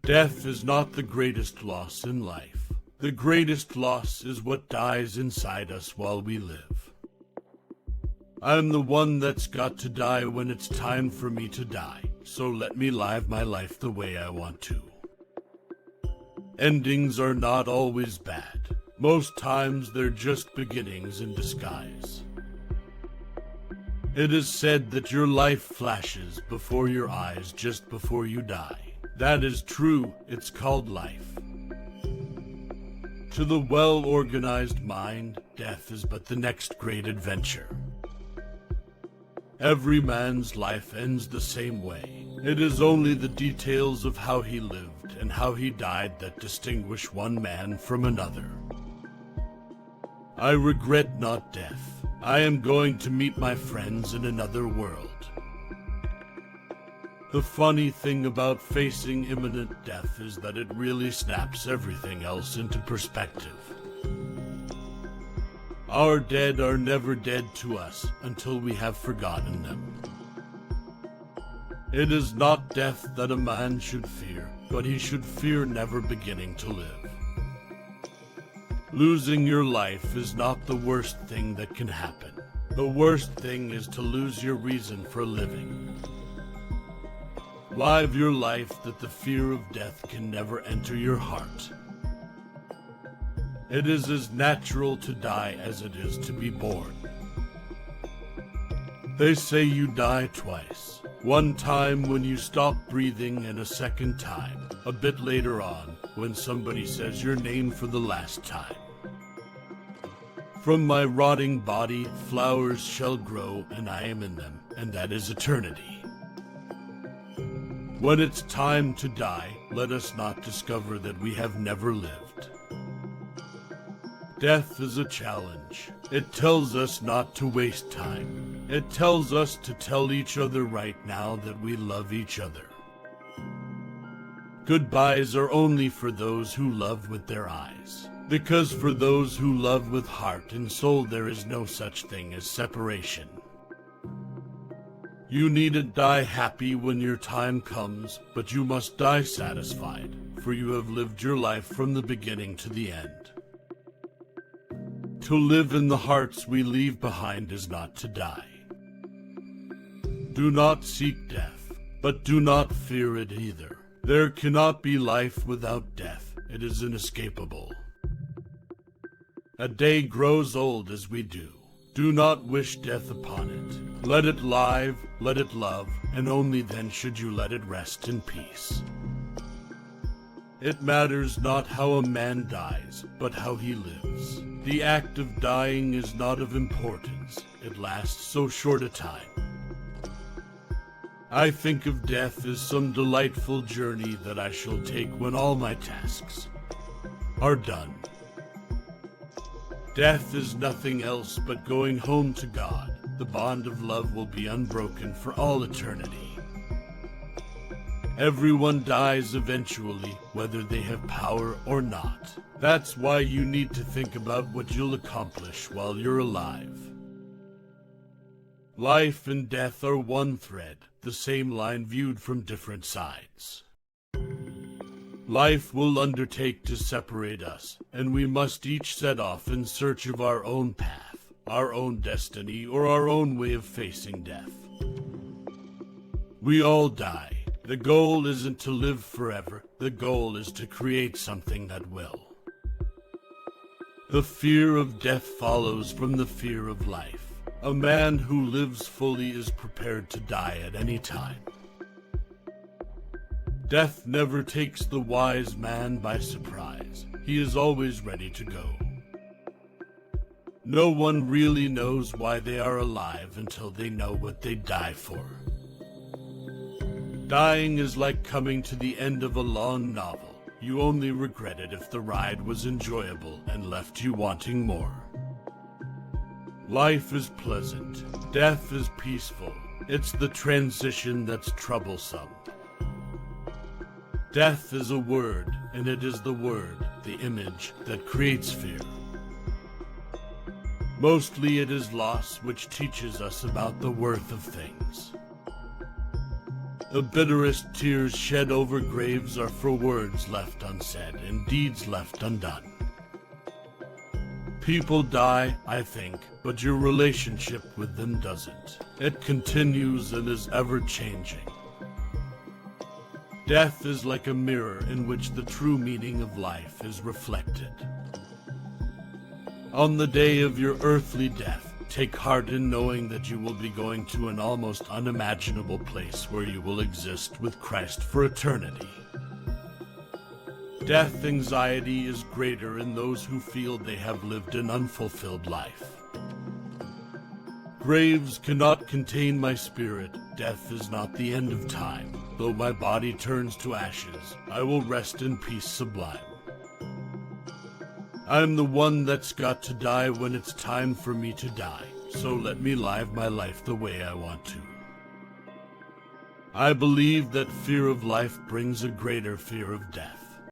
Death is not the greatest loss in life. The greatest loss is what dies inside us while we live. I'm the one that's got to die when it's time for me to die, so let me live my life the way I want to. Endings are not always bad. Most times they're just beginnings in disguise. It is said that your life flashes before your eyes just before you die. That is true, it's called life. To the well-organized mind, death is but the next great adventure. Every man's life ends the same way. It is only the details of how he lived and how he died that distinguish one man from another. I regret not death. I am going to meet my friends in another world. The funny thing about facing imminent death is that it really snaps everything else into perspective. Our dead are never dead to us until we have forgotten them. It is not death that a man should fear, but he should fear never beginning to live. Losing your life is not the worst thing that can happen. The worst thing is to lose your reason for living. Live your life that the fear of death can never enter your heart. It is as natural to die as it is to be born. They say you die twice. One time when you stop breathing and a second time, a bit later on, when somebody says your name for the last time. From my rotting body, flowers shall grow, and I am in them, and that is eternity. When it's time to die, let us not discover that we have never lived. Death is a challenge. It tells us not to waste time. It tells us to tell each other right now that we love each other. Goodbyes are only for those who love with their eyes. Because for those who love with heart and soul, there is no such thing as separation. You needn't die happy when your time comes, but you must die satisfied, for you have lived your life from the beginning to the end. To live in the hearts we leave behind is not to die. Do not seek death, but do not fear it either. There cannot be life without death. It is inescapable. A day grows old as we do. Do not wish death upon it. Let it live, let it love, and only then should you let it rest in peace. It matters not how a man dies, but how he lives. The act of dying is not of importance. It lasts so short a time. I think of death as some delightful journey that I shall take when all my tasks are done. Death is nothing else but going home to God. The bond of love will be unbroken for all eternity. Everyone dies eventually, whether they have power or not. That's why you need to think about what you'll accomplish while you're alive. Life and death are one thread, the same line viewed from different sides. Life will undertake to separate us, and we must each set off in search of our own path, our own destiny, or our own way of facing death. We all die. The goal isn't to live forever. The goal is to create something that will. The fear of death follows from the fear of life. A man who lives fully is prepared to die at any time. Death never takes the wise man by surprise. He is always ready to go. No one really knows why they are alive until they know what they die for. Dying is like coming to the end of a long novel. You only regret it if the ride was enjoyable and left you wanting more. Life is pleasant. Death is peaceful. It's the transition that's troublesome. Death is a word, and it is the word, the image, that creates fear. Mostly it is loss which teaches us about the worth of things. The bitterest tears shed over graves are for words left unsaid and deeds left undone. People die, I think, but your relationship with them doesn't. It continues and is ever-changing. Death is like a mirror in which the true meaning of life is reflected. On the day of your earthly death, take heart in knowing that you will be going to an almost unimaginable place where you will exist with Christ for eternity. Death anxiety is greater in those who feel they have lived an unfulfilled life. Graves cannot contain my spirit. Death is not the end of time. Though my body turns to ashes, I will rest in peace sublime. I'm the one that's got to die when it's time for me to die, so let me live my life the way I want to. I believe that fear of life brings a greater fear of death.